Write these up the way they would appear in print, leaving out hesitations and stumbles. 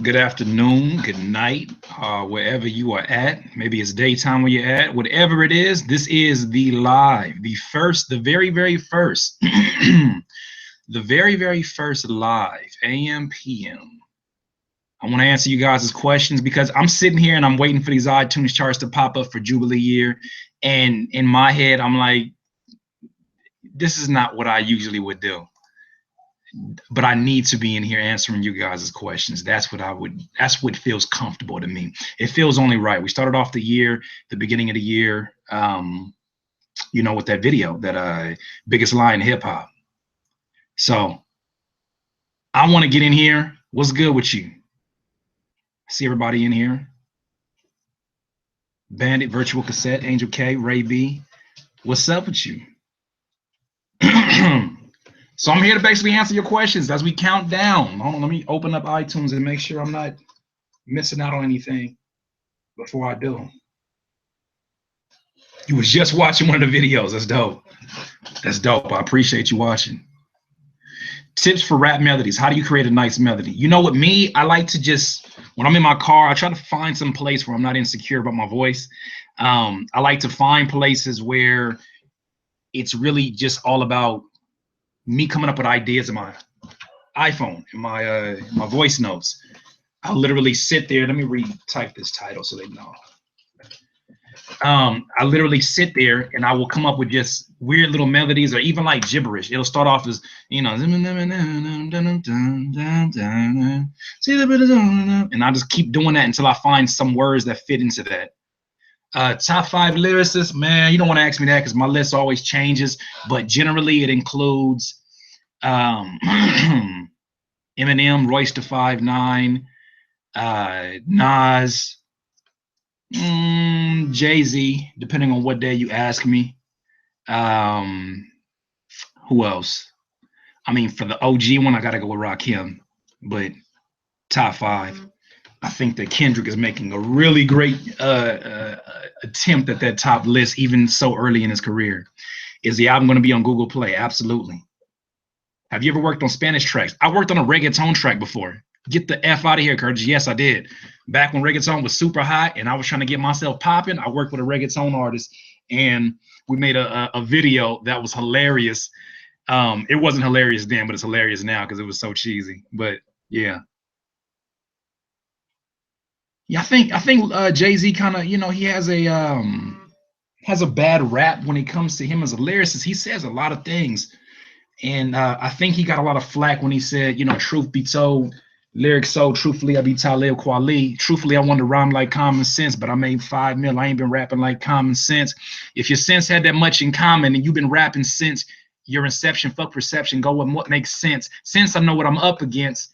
Good afternoon, good night, wherever you are at. Maybe it's daytime where you're at. Whatever it is, this is the live, the first, the very, very first, the very, very first live AM PM. I want to answer you guys' questions because I'm sitting here and I'm waiting for these iTunes charts to pop up for Jubilee year. And in my head, I'm like, this is not what I usually would do, but I need to be in here answering you guys' questions. That's what feels comfortable to me. It feels only right. We started off the year, the beginning of the year, with that video, that biggest lie in hip hop. So I want to get in here. What's good with you? See everybody in here. Bandit, Virtual Cassette, Angel K, Ray B. What's up with you? So I'm here to basically answer your questions as we count down. Hold on, let me open up iTunes and make sure I'm not missing out on anything before I do. You was just watching one of the videos. That's dope. That's dope. I appreciate you watching. Tips for rap melodies. How do you create a nice melody? You know, with me, I like to just, when I'm in my car, I try to find some place where I'm not insecure about my voice. I like to find places where it's really just all about me coming up with ideas in my iPhone, in my voice notes. I'll literally sit there. Let me retype this title so they know. I literally sit there and I will come up with just weird little melodies or even like gibberish. It'll start off as, and I just keep doing that until I find some words that fit into that. Top 5 lyricists, man, you don't want to ask me that because my list always changes, but generally it includes Eminem, Royce da 5'9", Nas, Jay-Z, depending on what day you ask me. Who else? I mean, for the OG one, I gotta go with Rakim. But top 5, I think that Kendrick is making a really great attempt at that top list, even so early in his career. Is the album going to be on Google Play? Absolutely. Have you ever worked on Spanish tracks? I worked on a reggaeton track before. Get the F out of here, Curtis. Yes, I did. Back when reggaeton was super hot and I was trying to get myself popping, I worked with a reggaeton artist and we made a video that was hilarious. It wasn't hilarious then, but it's hilarious now because it was so cheesy. But yeah. Yeah, I think Jay-Z kind of, he has a bad rap when it comes to him as a lyricist. He says a lot of things. And I think he got a lot of flack when he said, truth be told, lyrics so truthfully, I be Talib Kweli. Truthfully, I wanted to rhyme like common sense, but I made 5 mil. I ain't been rapping like common sense. If your sense had that much in common and you've been rapping since your inception, fuck perception, go with what makes sense. Since I know what I'm up against,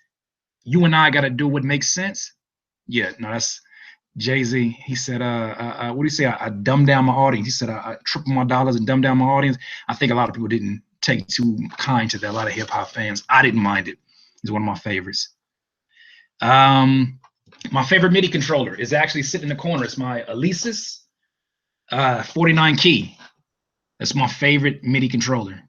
you and I got to do what makes sense. Yeah, no, that's Jay-Z. He said, what do you say? I dumb down my audience. He said, I triple my dollars and dumb down my audience. I think a lot of people didn't take too kind to that. A lot of hip hop fans. I didn't mind it. It's one of my favorites. My favorite MIDI controller is actually sitting in the corner. It's my Alesis 49 key. That's my favorite MIDI controller.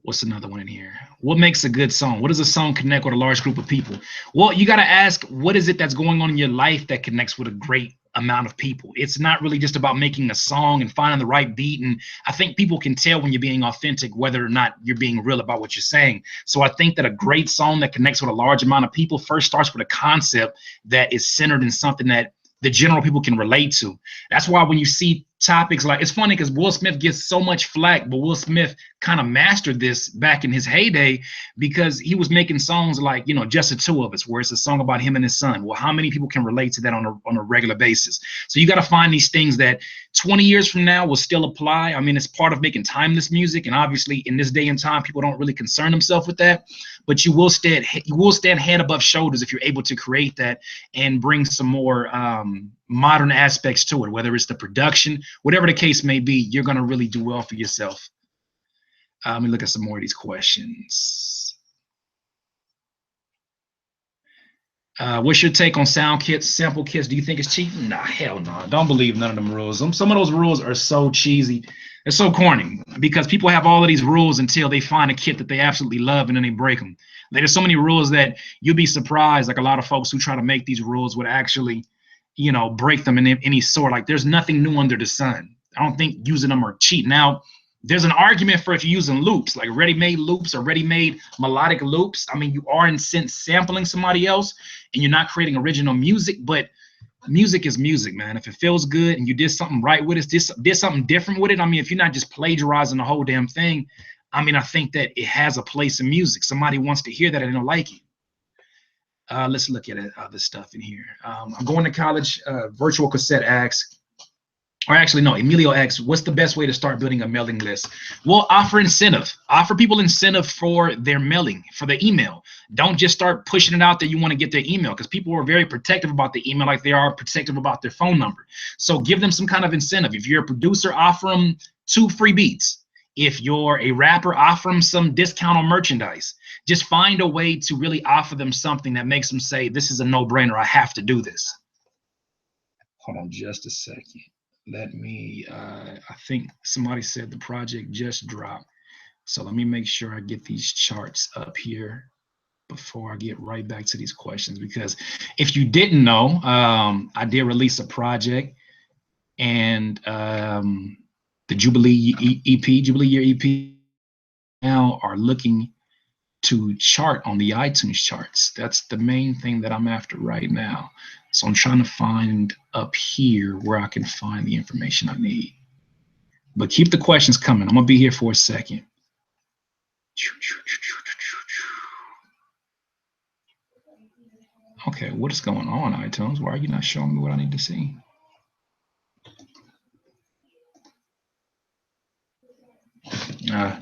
What's another one in here? What makes a good song? What does a song connect with a large group of people? Well, you got to ask, what is it that's going on in your life that connects with a great amount of people? It's not really just about making a song and finding the right beat. And I think people can tell when you're being authentic, whether or not you're being real about what you're saying. So I think that a great song that connects with a large amount of people first starts with a concept that is centered in something that the general people can relate to. That's why when you see topics like, it's funny because Will Smith gets so much flack, but Will Smith kind of mastered this back in his heyday because he was making songs like, Just the Two of Us, where it's a song about him and his son. Well, how many people can relate to that on a regular basis? So you got to find these things that 20 years from now will still apply. I mean, it's part of making timeless music. And obviously in this day and time, people don't really concern themselves with that, but you will stand head above shoulders if you're able to create that and bring some more modern aspects to it, whether it's the production, whatever the case may be. You're going to really do well for yourself. Let me look at some more of these questions. What's your take on sound kits, sample kits? Do you think it's cheap? Nah, hell no. Don't believe none of them rules. Some of those rules are so cheesy. They're so corny because people have all of these rules until they find a kit that they absolutely love and then they break them. There's so many rules that you'd be surprised. Like a lot of folks who try to make these rules would actually, break them in any sort. Like there's nothing new under the sun. I don't think using them are cheap. Now, there's an argument for if you're using loops, like ready-made loops or ready-made melodic loops. I mean, you are in a sense sampling somebody else and you're not creating original music, but music is music, man. If it feels good and you did something right with it, did something different with it. I mean, if you're not just plagiarizing the whole damn thing, I mean, I think that it has a place in music. Somebody wants to hear that and they don't like it. Let's look at other stuff in here. I'm going to college. Virtual Cassette asks, or actually, no, Emilio asks, what's the best way to start building a mailing list? Well, offer incentive. Offer people incentive for their mailing, for the email. Don't just start pushing it out that you want to get their email, because people are very protective about the email like they are protective about their phone number. So give them some kind of incentive. If you're a producer, offer them 2 free beats. If you're a rapper, offer them some discount on merchandise. Just find a way to really offer them something that makes them say, this is a no-brainer, I have to do this. Hold on just a second. Let me, I think somebody said the project just dropped. So let me make sure I get these charts up here before I get right back to these questions. Because if you didn't know, I did release a project, and the Jubilee EP, Jubilee Year EP, now are looking to chart on the iTunes charts. That's the main thing that I'm after right now. So I'm trying to find up here where I can find the information I need. But keep the questions coming. I'm gonna be here for a second. Okay, what is going on, iTunes? Why are you not showing me what I need to see?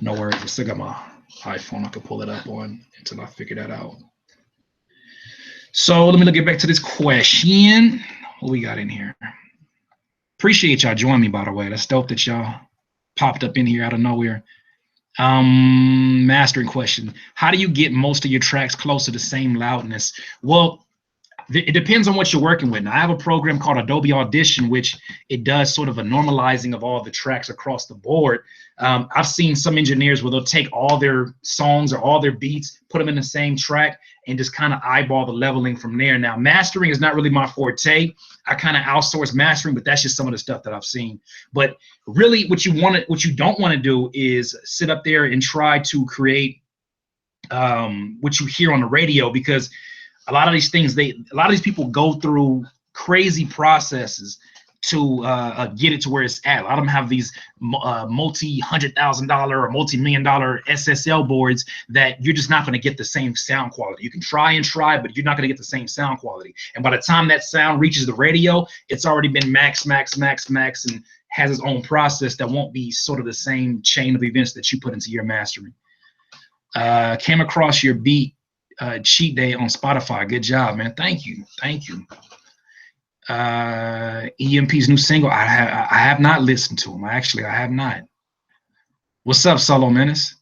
No worries. I still got my iPhone I can pull it up on until I figure that out. So let me get back to this question. What we got in here? Appreciate y'all joining me, by the way. That's dope that y'all popped up in here out of nowhere. Mastering question. How do you get most of your tracks close to the same loudness? Well, it depends on what you're working with. Now, I have a program called Adobe Audition, which it does sort of a normalizing of all the tracks across the board. I've seen some engineers where they'll take all their songs or all their beats, put them in the same track, and just kind of eyeball the leveling from there. Now, mastering is not really my forte. I kind of outsource mastering, but that's just some of the stuff that I've seen. But really, what you don't want to do is sit up there and try to create what you hear on the radio, because a lot of these things, a lot of these people go through crazy processes to get it to where it's at. A lot of them have these multi-$100,000 or multi-million-dollar SSL boards that you're just not going to get the same sound quality. You can try, but you're not going to get the same sound quality. And by the time that sound reaches the radio, it's already been max, and has its own process that won't be sort of the same chain of events that you put into your mastering. Came across your beat cheat day on Spotify. Good job, man. Thank you. EMP's new single, I have not listened to him. I have not. What's up, Solo Menace?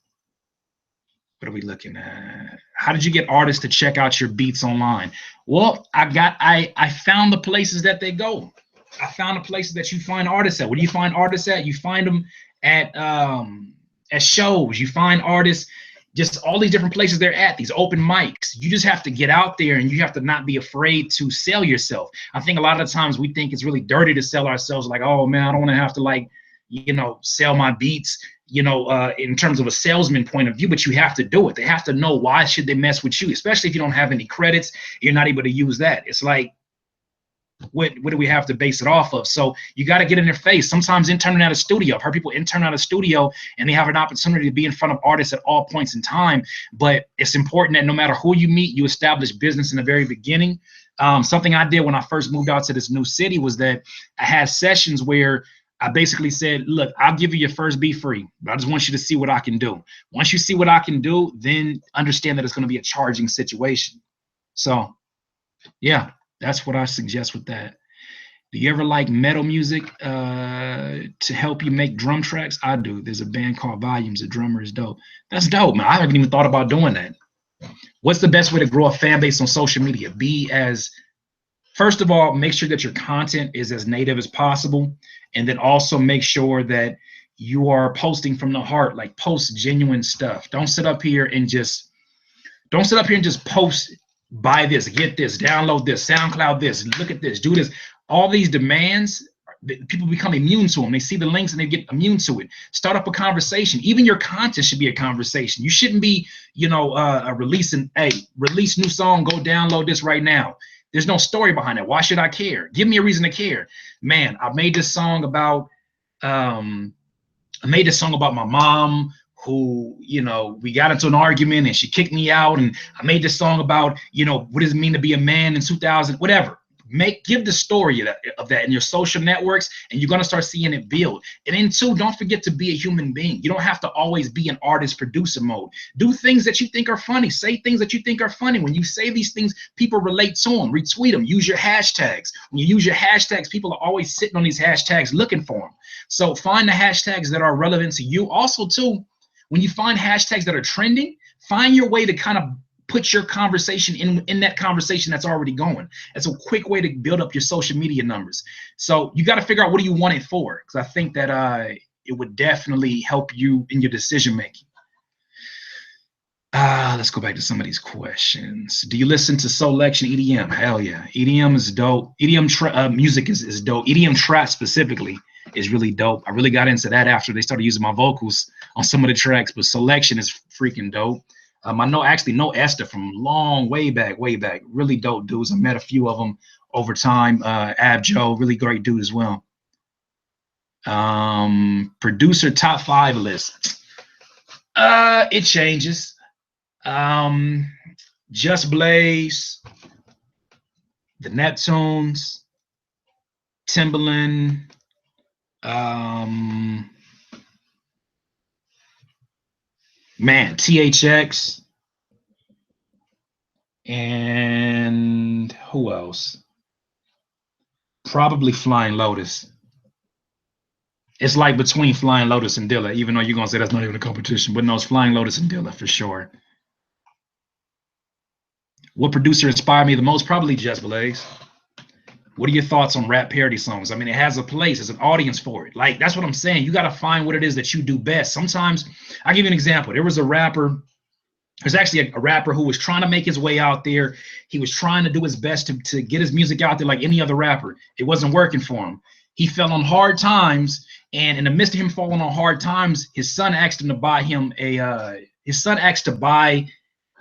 What are we looking at? How did you get artists to check out your beats online? Well, I found the places that they go. I found the places that you find artists at. Where do you find artists at? You find them at shows. You find artists just all these different places they're at, these open mics. You just have to get out there, and you have to not be afraid to sell yourself. I think a lot of the times we think it's really dirty to sell ourselves, like, oh man, I don't want to have to, like, sell my beats, in terms of a salesman point of view, but you have to do it. They have to know, why should they mess with you, especially if you don't have any credits, you're not able to use that. It's like, what do we have to base it off of? So you got to get in their face. Sometimes interning at a studio, I've heard people intern at a studio and they have an opportunity to be in front of artists at all points in time. But it's important that no matter who you meet, you establish business in the very beginning. Something I did when I first moved out to this new city was that I had sessions where I basically said, look, I'll give you your first beat free, but I just want you to see what I can do. Once you see what I can do, then understand that it's going to be a charging situation. So yeah, that's what I suggest with that. Do you ever like metal music to help you make drum tracks? I do. There's a band called Volumes. The drummer is dope. That's dope, man. I haven't even thought about doing that. What's the best way to grow a fan base on social media? First of all, make sure that your content is as native as possible. And then also make sure that you are posting from the heart, like post genuine stuff. Don't sit up here and just post, buy this, get this, download this, SoundCloud this, look at this, do this. All these demands, people become immune to them. They see the links and they get immune to it. Start up a conversation. Even your content should be a conversation. You shouldn't be, releasing, hey, release new song, go download this right now. There's no story behind it. Why should I care? Give me a reason to care. Man, I made this song about my mom who, we got into an argument and she kicked me out. And I made this song about, what does it mean to be a man in 2000, whatever. Give the story of that in your social networks, and you're going to start seeing it build. And then two, don't forget to be a human being. You don't have to always be in artist producer mode. Do things that you think are funny. Say things that you think are funny. When you say these things, people relate to them. Retweet them. Use your hashtags. When you use your hashtags, people are always sitting on these hashtags looking for them. So find the hashtags that are relevant to you. Also too, when you find hashtags that are trending, find your way to kind of put your conversation in that conversation that's already going. That's a quick way to build up your social media numbers. So you got to figure out, what do you want it for? Because I think that it would definitely help you in your decision making. Let's go back to some of these questions. Do you listen to Soulection EDM? Hell yeah. EDM is dope. EDM music is dope. EDM trap specifically is really dope. I really got into that after they started using my vocals on some of the tracks, but Soulection is freaking dope. I know Esther from way back, really dope dudes. I met a few of them over time. Ab Joe, really great dude as well. Producer top 5 list. It changes. Just Blaze, the Neptunes, Timbaland, THX, and who else? Probably Flying Lotus. It's like between Flying Lotus and Dilla, even though you're gonna say that's not even a competition, but no, it's Flying Lotus and Dilla for sure. What producer inspired me the most? Probably Just Blaze. What are your thoughts on rap parody songs? I mean, it has a place, there's an audience for it. Like, that's what I'm saying. You got to find what it is that you do best. Sometimes, I'll give you an example. There was a rapper, there's actually a rapper who was trying to make his way out there. He was trying to do his best to get his music out there like any other rapper. It wasn't working for him. He fell on hard times, and in the midst of him falling on hard times, his son asked him to buy him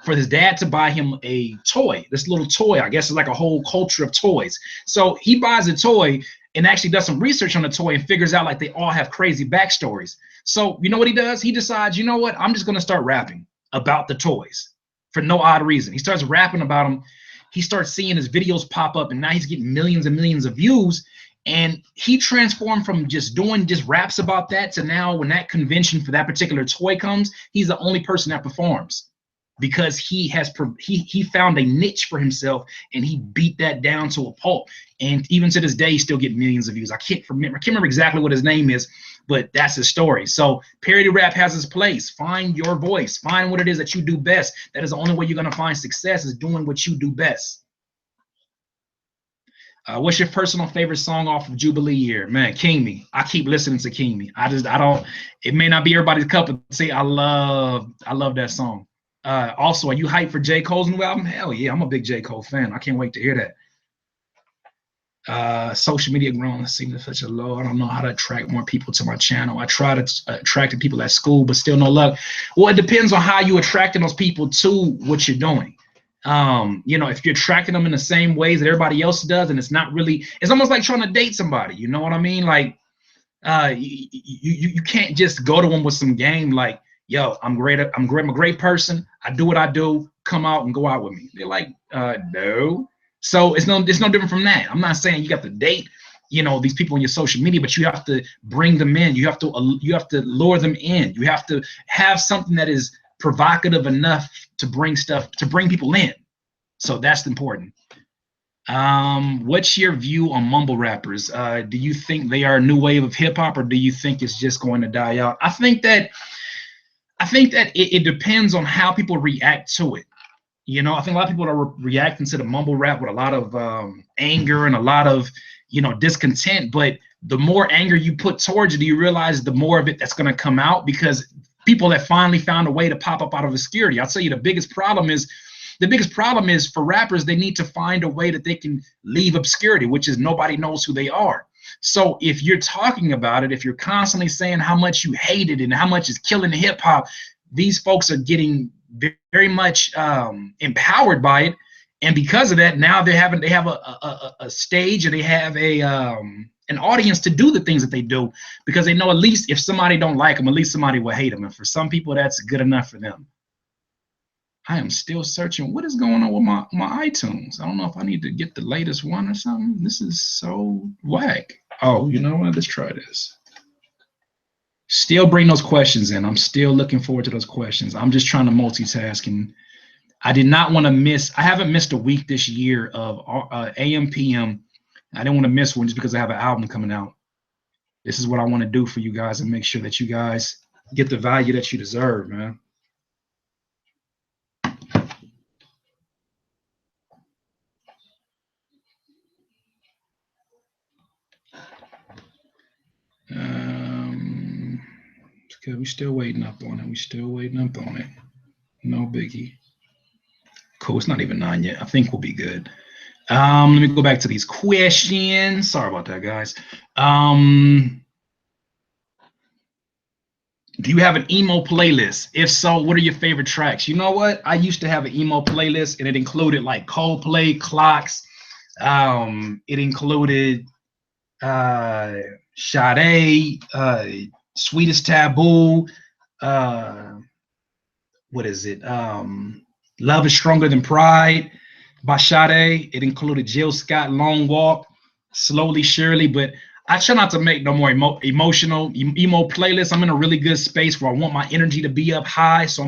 for his dad to buy him a toy, this little toy. I guess it's like a whole culture of toys. So he buys a toy and actually does some research on the toy and figures out like they all have crazy backstories. So you know what he does? He decides, you know what? I'm just going to start rapping about the toys for no odd reason. He starts rapping about them. He starts seeing his videos pop up, and now he's getting millions and millions of views. And he transformed from just doing raps about that to now when that convention for that particular toy comes, he's the only person that performs. Because he found a niche for himself, and he beat that down to a pulp. And even to this day, he still get millions of views. I can't remember exactly what his name is, but that's his story. So parody rap has its place. Find your voice. Find what it is that you do best. That is the only way you're gonna find success, is doing what you do best. What's your personal favorite song off of Jubilee Year? Man, King Me. I keep listening to King Me. It may not be everybody's cup of tea. I love that song. Also, are you hyped for J. Cole's new album? Hell yeah, I'm a big J. Cole fan. I can't wait to hear that. Social media growing seems such a low. I don't know how to attract more people to my channel. I try to attract people at school, but still no luck. Well, it depends on how you attracting those people to what you're doing. If you're attracting them in the same ways that everybody else does, and it's almost like trying to date somebody. You know what I mean? Like, you can't just go to them with some game like, yo, I'm a great person. I do what I do. Come out and go out with me. They're like, no. So it's no different from that. I'm not saying you got to date, these people on your social media, but you have to bring them in. You have to lure them in. You have to have something that is provocative enough to bring people in. So that's important. What's your view on mumble rappers? Do you think they are a new wave of hip hop, or do you think it's just going to die out? I think that it depends on how people react to it. You know, I think a lot of people are reacting to the mumble rap with a lot of anger and a lot of, discontent. But the more anger you put towards it, you realize the more of it that's going to come out, because people that finally found a way to pop up out of obscurity. I'll tell you, the biggest problem is for rappers, they need to find a way that they can leave obscurity, which is nobody knows who they are. So if you're talking about it, if you're constantly saying how much you hate it and how much it's killing hip hop, these folks are getting very much empowered by it, and because of that, now they have a stage, and they have an audience to do the things that they do, because they know at least if somebody don't like them, at least somebody will hate them, and for some people, that's good enough for them. I am still searching. What is going on with my iTunes? I don't know if I need to get the latest one or something. This is so whack. Oh, you know what? Let's try this. Still bring those questions in. I'm still looking forward to those questions. I'm just trying to multitask, and I did not want to miss. I haven't missed a week this year of AM PM. I didn't want to miss one just because I have an album coming out. This is what I want to do for you guys and make sure that you guys get the value that you deserve, man. Okay, we still waiting up on it. We still waiting up on it. No biggie. Cool. It's not even 9 yet. I think we'll be good. Let me go back to these questions. Sorry about that, guys. Do you have an emo playlist? If so, what are your favorite tracks? You know what? I used to have an emo playlist, and it included like Coldplay, Clocks. It included Sade, Sweetest Taboo. What is it? Love is Stronger Than Pride by Sade. It included Jill Scott, Long Walk, Slowly Surely. But I try not to make no more emotional emo playlists. I'm in a really good space where I want my energy to be up high. So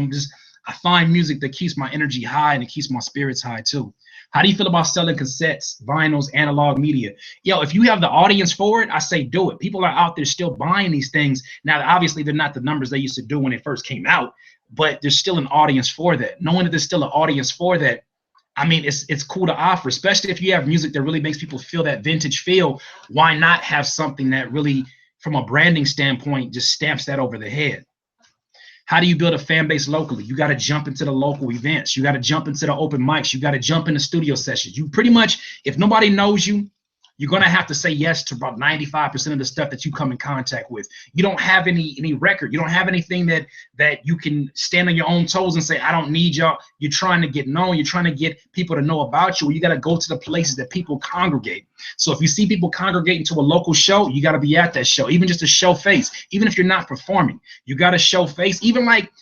I find music that keeps my energy high, and it keeps my spirits high too. How do you feel about selling cassettes, vinyls, analog media? Yo, if you have the audience for it, I say do it. People are out there still buying these things. Now, obviously, they're not the numbers they used to do when it first came out, but there's still an audience for that. Knowing that there's still an audience for that, I mean, it's cool to offer, especially if you have music that really makes people feel that vintage feel. Why not have something that really, from a branding standpoint, just stamps that over the head? How do you build a fan base locally? You got to jump into the local events. You got to jump into the open mics. You got to jump into studio sessions. You pretty much, if nobody knows you, you're going to have to say yes to about 95% of the stuff that you come in contact with. You don't have any record. You don't have anything that you can stand on your own toes and say, I don't need y'all. You're trying to get known. You're trying to get people to know about you. You got to go to the places that people congregate. So if you see people congregating to a local show, you got to be at that show, even just to show face. Even if you're not performing, you got to show face. Even like,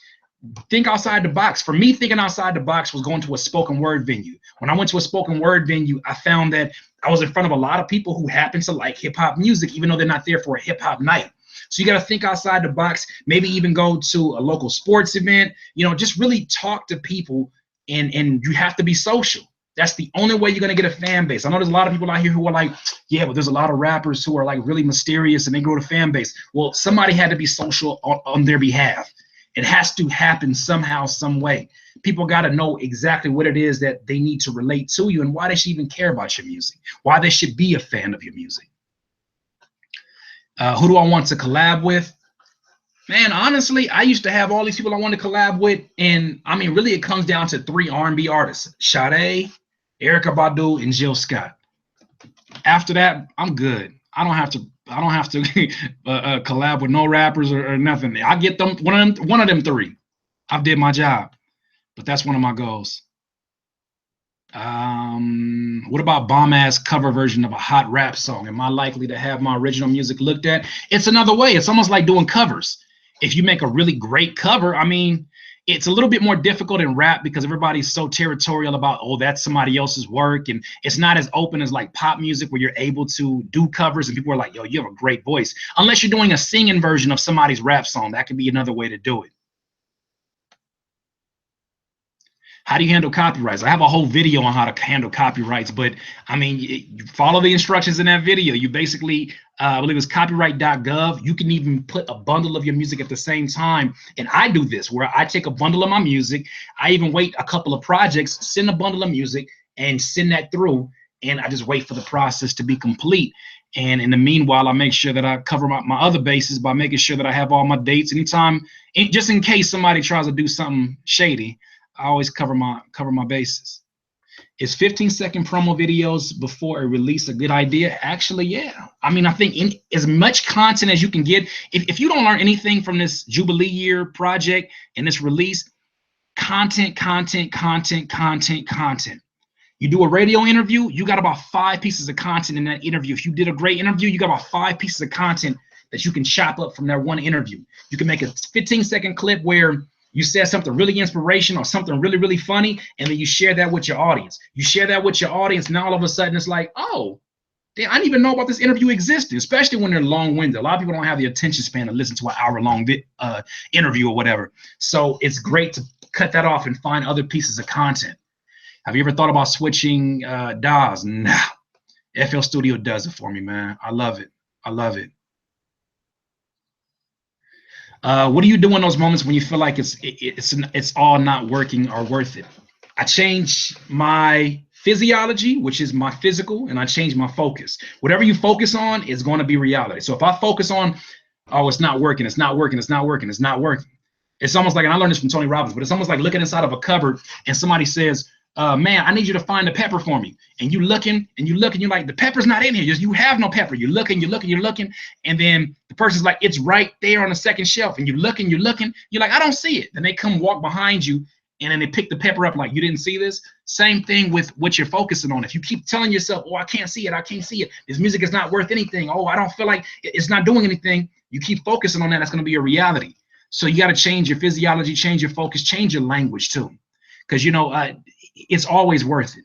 think outside the box. For me, thinking outside the box was going to a spoken word venue. When I went to a spoken word venue, I found that I was in front of a lot of people who happen to like hip hop music, even though they're not there for a hip hop night. So you got to think outside the box, maybe even go to a local sports event, just really talk to people, and you have to be social. That's the only way you're going to get a fan base. I know there's a lot of people out here who are like, yeah, but there's a lot of rappers who are like really mysterious and they grow a fan base. Well, somebody had to be social on their behalf. It has to happen somehow, some way. People got to know exactly what it is that they need to relate to you and why they should even care about your music, why they should be a fan of your music. Who do I want to collab with? Man, honestly, I used to have all these people I wanted to collab with, and I mean, really, it comes down to 3 R&B artists: Sade, Erykah Badu, and Jill Scott. After that, I'm good. I don't have to collab with no rappers or nothing. I get them one of them 3. I've did my job, but that's one of my goals. What about bomb-ass cover version of a hot rap song? Am I likely to have my original music looked at? It's another way. It's almost like doing covers. If you make a really great cover, I mean, it's a little bit more difficult in rap because everybody's so territorial about, oh, that's somebody else's work. And it's not as open as like pop music where you're able to do covers and people are like, yo, you have a great voice. Unless you're doing a singing version of somebody's rap song, that could be another way to do it. How do you handle copyrights? I have a whole video on how to handle copyrights, but I mean, you follow the instructions in that video. You basically, I believe it's copyright.gov. You can even put a bundle of your music at the same time. And I do this where I take a bundle of my music. I even wait a couple of projects, send a bundle of music and send that through. And I just wait for the process to be complete. And in the meanwhile, I make sure that I cover my other bases by making sure that I have all my dates. Anytime, just in case somebody tries to do something shady, I always cover my bases. Is 15-second promo videos before a release a good idea? Actually, yeah. I mean, I think in as much content as you can get, if you don't learn anything from this Jubilee year project and this release, content. You do a radio interview, you got about 5 pieces of content in that interview. If you did a great interview, you got about 5 pieces of content that you can chop up from that one interview. You can make a 15-second clip where you said something really inspirational or something really, really funny, and then you share that with your audience. You share that with your audience, now all of a sudden it's like, oh, damn, I didn't even know about this interview existed, especially when they're long-winded. A lot of people don't have the attention span to listen to an hour-long interview or whatever. So it's great to cut that off and find other pieces of content. Have you ever thought about switching DAWs? Nah. FL Studio does it for me, man. I love it. I love it. What do you do in those moments when you feel like it's all not working or worth it? I change my physiology, which is my physical, and I change my focus. Whatever you focus on is going to be reality. So if I focus on, oh, it's not working, it's not working, it's not working, it's not working. It's almost like, and I learned this from Tony Robbins, but it's almost like looking inside of a cupboard and somebody says, man, I need you to find the pepper for me. And you looking and you look and you're like, the pepper's not in here. You have no pepper. You're looking. And then the person's like, it's right there on the second shelf. And you're looking. You're like, I don't see it. Then they come walk behind you and then they pick the pepper up like, you didn't see this? Same thing with what you're focusing on. If you keep telling yourself, oh, I can't see it. I can't see it. This music is not worth anything. Oh, I don't feel like it's not doing anything. You keep focusing on that. That's going to be your reality. So you got to change your physiology, change your focus, change your language too. Because, it's always worth it.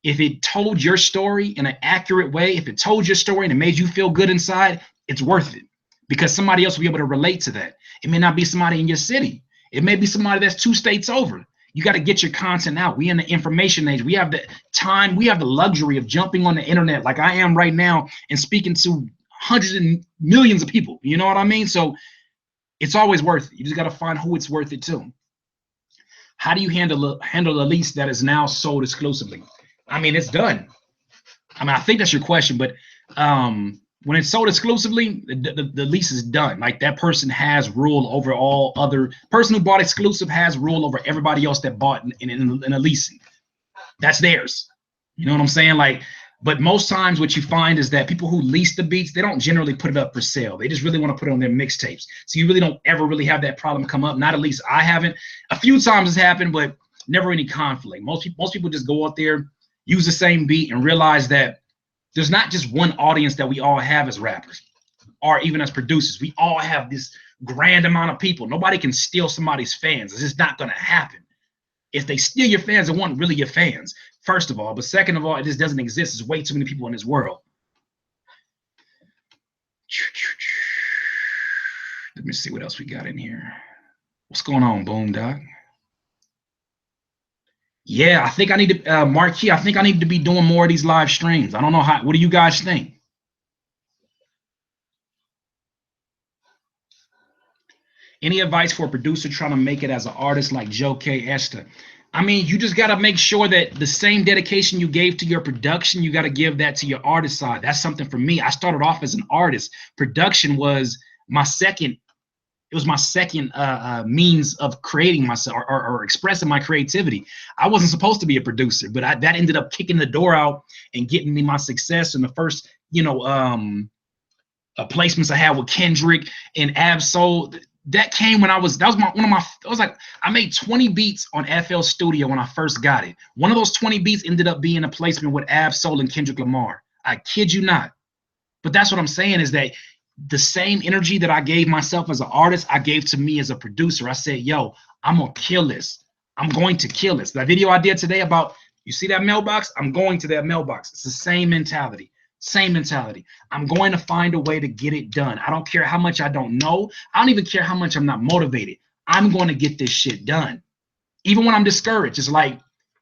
If it told your story in an accurate way, if it told your story and it made you feel good inside, it's worth it. Because somebody else will be able to relate to that. It may not be somebody in your city. It may be somebody that's 2 states over. You got to get your content out. We in the information age. We have the time. We have the luxury of jumping on the internet like I am right now and speaking to hundreds and millions of people. You know what I mean? So it's always worth it. You just got to find who it's worth it to. How do you handle a lease that is now sold exclusively? I mean, it's done. I mean, I think that's your question, but when it's sold exclusively, the lease is done. Like that person has rule over all other person who bought exclusive has rule over everybody else that bought in a leasing. That's theirs. You know what I'm saying? Like, but most times what you find is that people who lease the beats, they don't generally put it up for sale. They just really want to put it on their mixtapes. So you really don't ever really have that problem come up. Not at least I haven't. A few times it's happened, but never any conflict. Most people just go out there, use the same beat, and realize that there's not just one audience that we all have as rappers or even as producers. We all have this grand amount of people. Nobody can steal somebody's fans. It's just not going to happen. If they steal your fans, they weren't really your fans, first of all. But second of all, it just doesn't exist. There's way too many people in this world. Let me see what else we got in here. What's going on, Boom Doc? Yeah, I think I need to, Marquis, I think I need to be doing more of these live streams. I don't know how, what do you guys think? Any advice for a producer trying to make it as an artist like Joe K. Esther? I mean, you just got to make sure that the same dedication you gave to your production, you got to give that to your artist side. That's something for me. I started off as an artist. Production was my second, it was my second means of creating myself or expressing my creativity. I wasn't supposed to be a producer, but that ended up kicking the door out and getting me my success in the first, placements I had with Kendrick and Ab-Soul. That came when I was I made 20 beats on FL Studio when I first got it. One of those 20 beats ended up being a placement with Ab-Soul and Kendrick Lamar. I kid you not. But that's what I'm saying is that the same energy that I gave myself as an artist, I gave to me as a producer. I said, yo, I'm gonna kill this. I'm going to kill this. That video I did today about, you see that mailbox? I'm going to that mailbox. It's the same mentality. Same mentality. I'm going to find a way to get it done. I don't care how much I don't know. I don't even care how much I'm not motivated. I'm going to get this shit done. Even when I'm discouraged, it's like,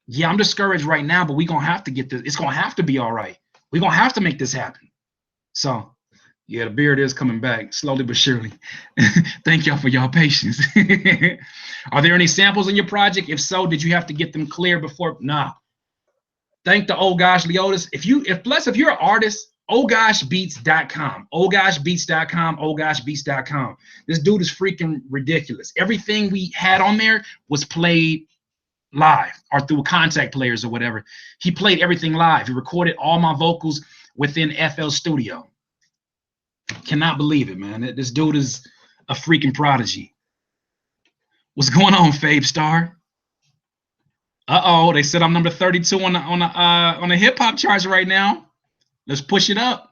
yeah, I'm discouraged right now, but we're going to have to get this. It's going to have to be all right. We're going to have to make this happen. So, yeah, the beard is coming back slowly but surely. Thank y'all for y'all patience. Are there any samples in your project? If so, did you have to get them clear before? Nah. Thank the Oh Gosh Leotis. If you're an artist, ohgoshbeats.com. ohgoshbeats.com. ohgoshbeats.com. This dude is freaking ridiculous. Everything we had on there was played live or through contact players or whatever. He played everything live. He recorded all my vocals within FL Studio. Cannot believe it, man. This dude is a freaking prodigy. What's going on, Fabe Star? Uh-oh, they said I'm number 32 on the hip hop charts right now. Let's push it up.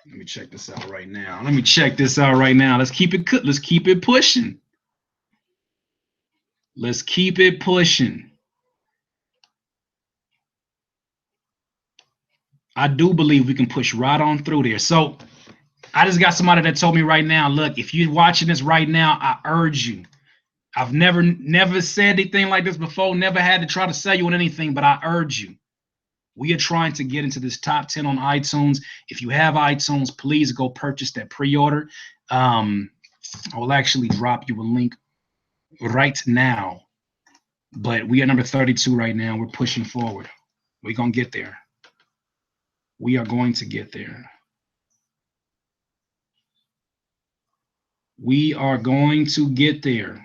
Let me check this out right now. Let's keep it pushing. Let's keep it pushing. I do believe we can push right on through there. So I just got somebody that told me right now, look, if you're watching this right now, I urge you. I've never said anything like this before, never had to try to sell you on anything, but I urge you. We are trying to get into this top 10 on iTunes. If you have iTunes, please go purchase that pre-order. I will actually drop you a link right now. But we are number 32 right now. We're pushing forward. We're going to get there. We are going to get there. We are going to get there.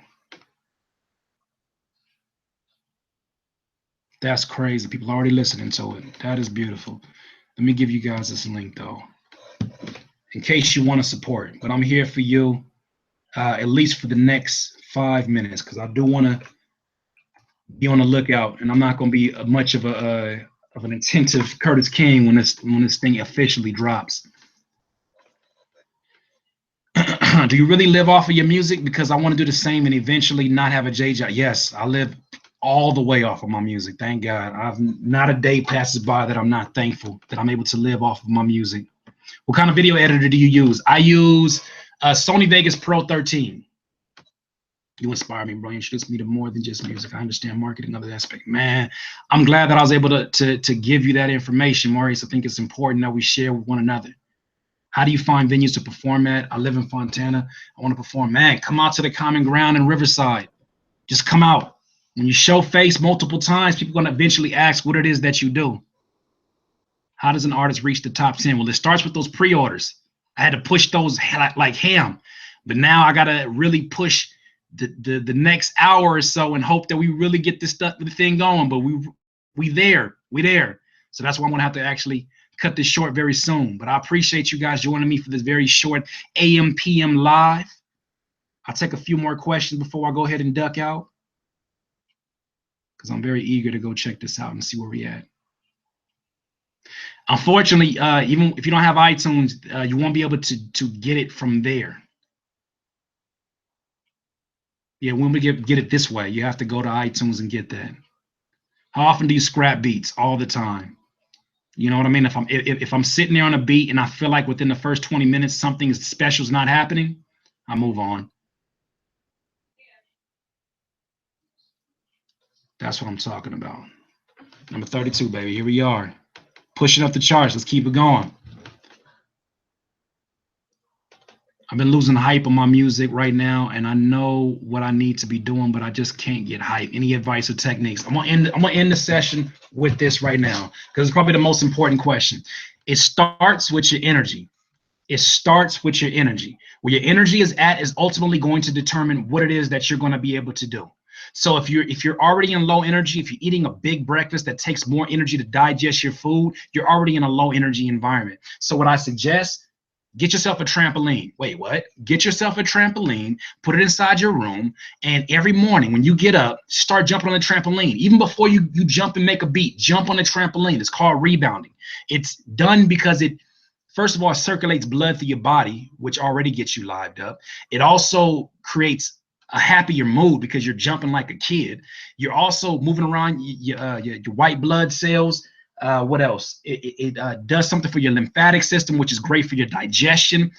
That's crazy. People are already listening to it. That is beautiful. Let me give you guys this link, though, in case you want to support. But I'm here for you at least for the next 5 minutes, because I do want to be on the lookout, and I'm not going to be much of an attentive Curtis King when this thing officially drops. Do you really live off of your music? Because I want to do the same and eventually not have a J job. Yes, I live all the way off of my music. Thank God. I've not a day passes by that I'm not thankful that I'm able to live off of my music. What kind of video editor do you use? I use Sony Vegas Pro 13. You inspire me, bro. You introduced me to more than just music. I understand marketing, other aspect. Man, I'm glad that I was able to give you that information, Maurice. I think it's important that we share with one another. How do you find venues to perform at? I live in Fontana. I want to perform. Man, come out to the Common Ground in Riverside. Just come out. When you show face multiple times, people are going to eventually ask what it is that you do. How does an artist reach the top 10? Well, it starts with those pre-orders. I had to push those like ham. But now I got to really push the next hour or so and hope that we really get this thing going. But we there. So that's why I'm going to have to actually cut this short very soon. But I appreciate you guys joining me for this very short AM PM live. I'll take a few more questions before I go ahead and duck out, because I'm very eager to go check this out and see where we're at. Unfortunately, even if you don't have iTunes, you won't be able to get it from there. Yeah, when we get it this way, you have to go to iTunes and get that. How often do you scrap beats? All the time. You know what I mean? If I'm sitting there on a beat and I feel like within the first 20 minutes something special is not happening, I move on. That's what I'm talking about. Number 32, baby. Here we are. Pushing up the charts. Let's keep it going. I've been losing hype on my music right now, and I know what I need to be doing, but I just can't get hype. Any advice or techniques? I'm gonna end the session with this right now, because it's probably the most important question. It starts with your energy. It starts with your energy. Where your energy is at is ultimately going to determine what it is that you're going to be able to do. So if you're already in low energy, if you're eating a big breakfast that takes more energy to digest your food, you're already in a low energy environment. So what I suggest, get yourself a trampoline. Wait, what? Get yourself a trampoline, put it inside your room, and every morning when you get up, start jumping on the trampoline. Even before you jump and make a beat, jump on the trampoline. It's called rebounding. It's done because it, first of all, circulates blood through your body, which already gets you lived up. It also creates a happier mood because you're jumping like a kid. You're also moving around your white blood cells. What else? It does something for your lymphatic system, which is great for your digestion.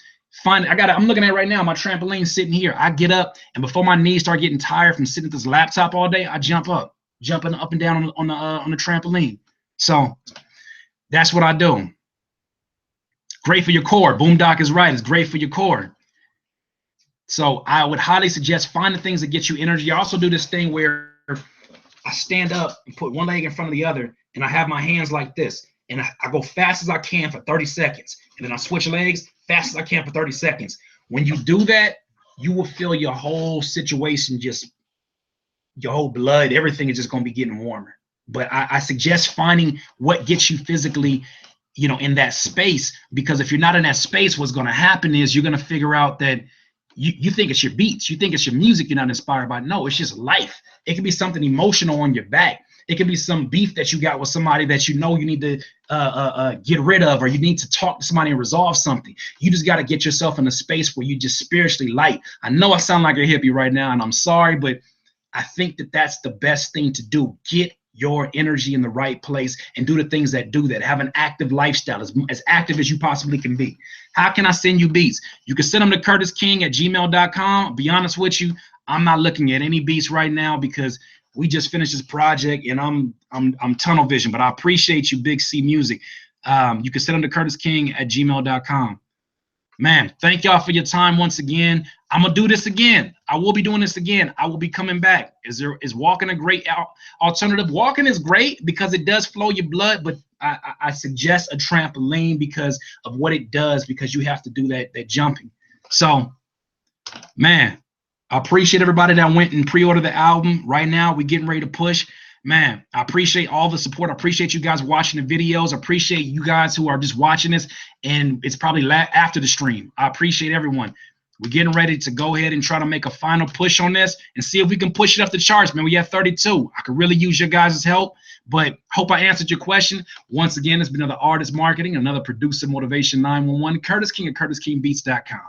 I'm looking at it right now, my trampoline sitting here. I get up, and before my knees start getting tired from sitting at this laptop all day, I jump up, jumping up and down on the trampoline. So that's what I do. Great for your core. Boondock is right. It's great for your core. So I would highly suggest finding things that get you energy. I also do this thing where I stand up and put one leg in front of the other, and I have my hands like this, and I go fast as I can for 30 seconds, and then I switch legs fast as I can for 30 seconds. When you do that, you will feel your whole situation, just your whole blood, everything is just going to be getting warmer. But I suggest finding what gets you physically, you know, in that space, because if you're not in that space, what's going to happen is you're going to figure out that you think it's your beats, you think it's your music you're not inspired by. No, it's just life. It could be something emotional on your back. It could be some beef that you got with somebody that you know you need to get rid of, or you need to talk to somebody and resolve something. You just got to get yourself in a space where you just spiritually light. I know I sound like a hippie right now, and I'm sorry, but I think that that's the best thing to do. Get your energy in the right place and do the things that do that. Have an active lifestyle, as active as you possibly can be. How can I send you beats? You can send them to curtisking@gmail.com. Be honest with you, I'm not looking at any beats right now because we just finished this project and I'm tunnel vision, but I appreciate you, Big C Music. You can send them to curtisking@gmail.com. Man, thank y'all for your time once again. I'm gonna do this again. I will be doing this again. I will be coming back. Is walking a great alternative? Walking is great because it does flow your blood, but I suggest a trampoline because of what it does, because you have to do that jumping. So, man, I appreciate everybody that went and pre-ordered the album. Right now, we're getting ready to push. Man, I appreciate all the support. I appreciate you guys watching the videos. I appreciate you guys who are just watching this, and it's probably after the stream. I appreciate everyone. We're getting ready to go ahead and try to make a final push on this and see if we can push it up the charts, man. We have 32. I could really use your guys' help, but hope I answered your question. Once again, it's been another Artist Marketing, another Producer Motivation 911. Curtis King at CurtisKingBeats.com.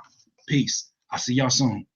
Peace. I'll see y'all soon.